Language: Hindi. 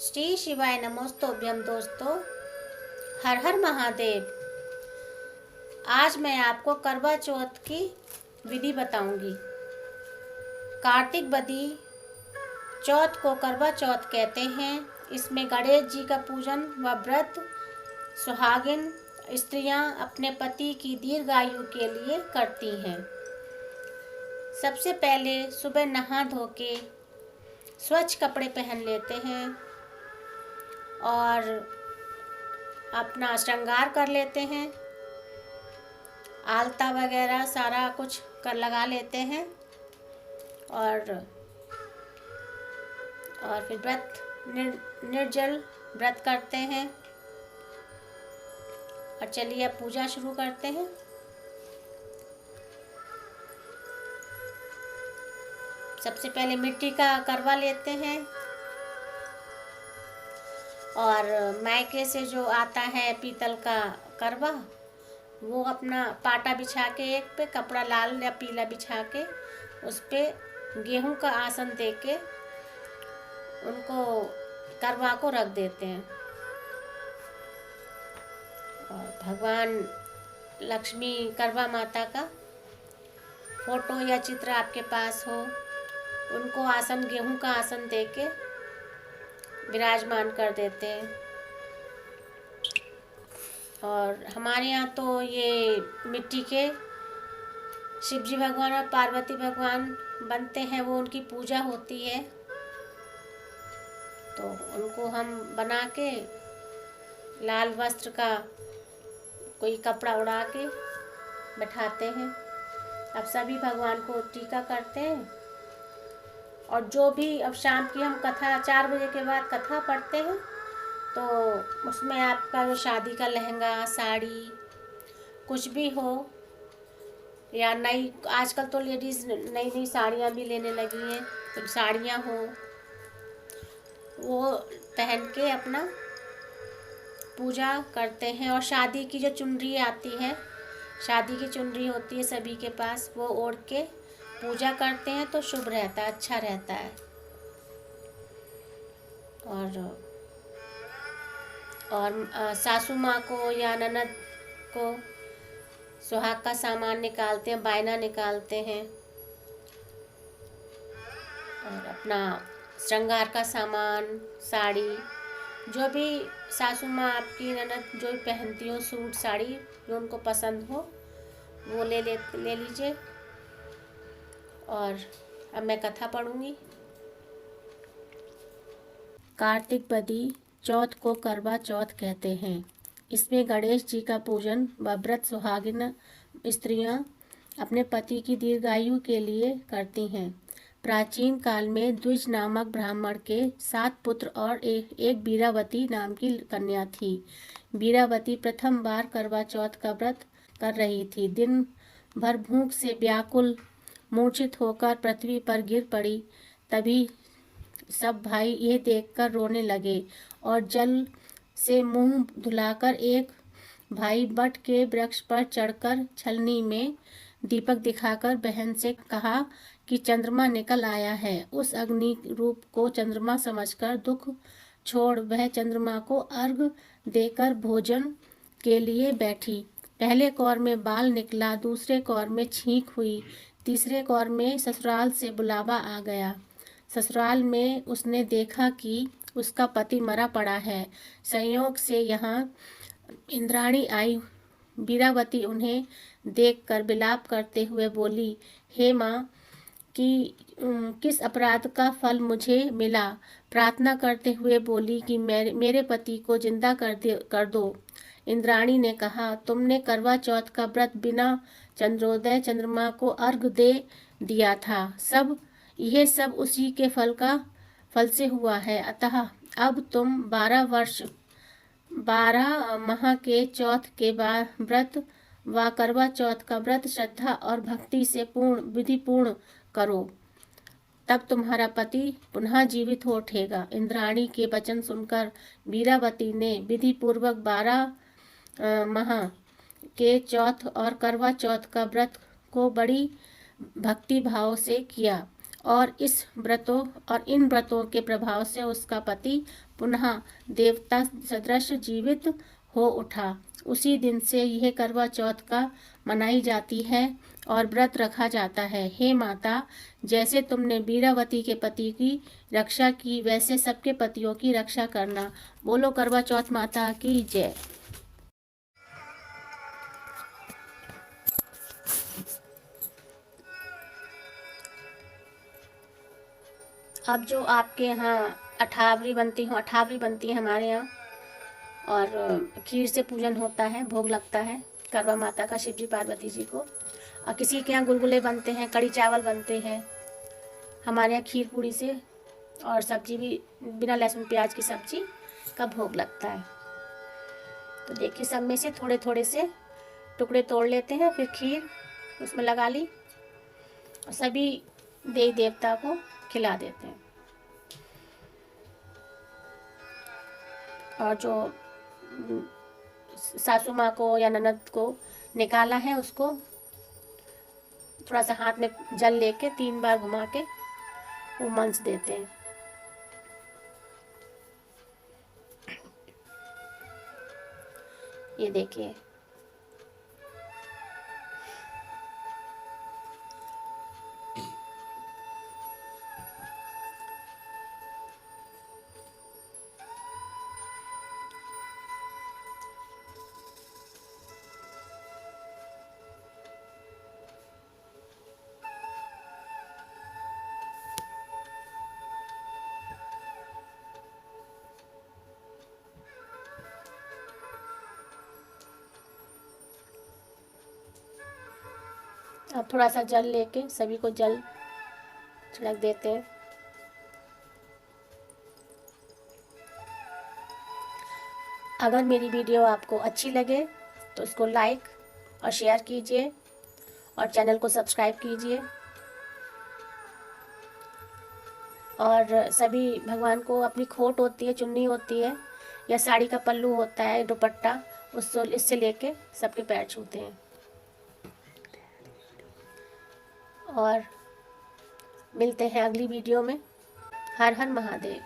श्री शिवाय नमोस्तुभ्यम दोस्तों। हर हर महादेव। आज मैं आपको करवा चौथ की विधि बताऊंगी। कार्तिक बदी चौथ को करवा चौथ कहते हैं। इसमें गणेश जी का पूजन व व्रत सुहागिन स्त्रियां अपने पति की दीर्घायु के लिए करती हैं। सबसे पहले सुबह नहा धो के स्वच्छ कपड़े पहन लेते हैं और अपना श्रृंगार कर लेते हैं। आलता वगैरह सारा कुछ कर लगा लेते हैं और फिर व्रत निर्जल व्रत करते हैं। और चलिए अब पूजा शुरू करते हैं। सबसे पहले मिट्टी का करवा लेते हैं और मायके से जो आता है पीतल का करवा, वो अपना पाटा बिछा के एक पे कपड़ा लाल या पीला बिछा के उस पे गेहूं का आसन दे के उनको करवा को रख देते हैं। और भगवान लक्ष्मी करवा माता का फोटो या चित्र आपके पास हो, उनको आसन गेहूं का आसन दे के विराजमान कर देते हैं। और हमारे यहाँ तो ये मिट्टी के शिव जी भगवान और पार्वती भगवान बनते हैं, वो उनकी पूजा होती है, तो उनको हम बना के लाल वस्त्र का कोई कपड़ा उड़ा के बैठाते हैं। अब सभी भगवान को टीका करते हैं। और जो भी अब शाम की हम कथा 4 बजे के बाद कथा पढ़ते हैं, तो उसमें आपका जो शादी का लहंगा साड़ी कुछ भी हो या नई, आजकल तो लेडीज़ नई नई साड़ियाँ भी लेने लगी हैं, तो साड़ियाँ हो वो पहन के अपना पूजा करते हैं। और शादी की जो चुनरी आती है, शादी की चुनरी होती है सभी के पास, वो ओढ़ के पूजा करते हैं तो शुभ रहता है, अच्छा रहता है। और सासू माँ को या ननद को सुहाग का सामान निकालते हैं, बायना निकालते हैं और अपना श्रृंगार का सामान साड़ी जो भी सासू माँ आपकी ननद जो भी पहनती हो, सूट साड़ी जो उनको पसंद हो वो ले लीजिए। और अब मैं कथा पढ़ूंगी। कार्तिक बदी चौथ को करवा चौथ कहते हैं। इसमें गणेश जी का पूजन व व्रत सुहागिन स्त्रियां अपने पति की दीर्घायु के लिए करती हैं। प्राचीन काल में द्विज नामक ब्राह्मण के 7 पुत्र और एक बीरावती नाम की कन्या थी। बीरावती प्रथम बार करवा चौथ का व्रत कर रही थी। दिन भर भूख से व्याकुल मूर्छित होकर पृथ्वी पर गिर पड़ी। तभी सब भाई ये देखकर रोने लगे और जल से मुंह धुलाकर एक भाई बट के वृक्ष पर चढ़कर छलनी में दीपक दिखाकर बहन से कहा कि चंद्रमा निकल आया है। उस अग्नि रूप को चंद्रमा समझकर दुख छोड़ वह चंद्रमा को अर्घ देकर भोजन के लिए बैठी। पहले कौर में बाल निकला, दूसरे कौर में छींक हुई, तीसरे कौर में ससुराल से बुलावा आ गया। ससुराल में उसने देखा कि उसका पति मरा पड़ा है। संयोग से यहाँ इंद्राणी आई। बीरावती उन्हें देखकर विलाप करते हुए बोली, हे माँ, कि किस अपराध का फल मुझे मिला? प्रार्थना करते हुए बोली कि मेरे पति को जिंदा कर दो। इंद्राणी ने कहा, तुमने करवा चौथ का व्रत बिना चंद्रोदय चंद्रमा को अर्घ दे दिया था। यह सब उसी के फल से हुआ है। अतः अब तुम 12 माह के चौथ के व्रत व करवा चौथ का व्रत श्रद्धा और भक्ति से विधि पूर्ण करो, तब तुम्हारा पति पुनः जीवित हो उठेगा। इंद्राणी के वचन सुनकर बीरावती ने विधि पूर्वक 12 माह के चौथ और करवा चौथ का व्रत को बड़ी भक्ति भाव से किया और इन व्रतों के प्रभाव से उसका पति पुनः देवता सदृश जीवित हो उठा। उसी दिन से यह करवा चौथ का मनाई जाती है और व्रत रखा जाता है। हे माता, जैसे तुमने बीरावती के पति की रक्षा की, वैसे सबके पतियों की रक्षा करना। बोलो करवा चौथ माता की जय। अब जो आपके यहाँ अठावरी बनती है हमारे यहाँ, और खीर से पूजन होता है, भोग लगता है करवा माता का शिव जी पार्वती जी को। और किसी के यहाँ गुलगुले बनते हैं, कड़ी चावल बनते हैं, हमारे यहाँ खीर पूड़ी से, और सब्जी भी बिना लहसुन प्याज की सब्जी का भोग लगता है। तो देखिए, सब में से थोड़े थोड़े से टुकड़े तोड़ लेते हैं, फिर खीर उसमें लगा ली और सभी देवी देवता को खिला देते हैं। और जो सासू माँ को या ननद को निकाला है, उसको थोड़ा सा हाथ में जल लेके 3 बार घुमा के वो मंच देते हैं। ये देखिए, अब थोड़ा सा जल लेके सभी को जल छिड़क देते हैं। अगर मेरी वीडियो आपको अच्छी लगे तो इसको लाइक और शेयर कीजिए और चैनल को सब्सक्राइब कीजिए। और सभी भगवान को अपनी खोट होती है, चुन्नी होती है, या साड़ी का पल्लू होता है, दुपट्टा, इससे लेके सबके पैर छूते हैं। और मिलते हैं अगली वीडियो में। हर हर महादेव।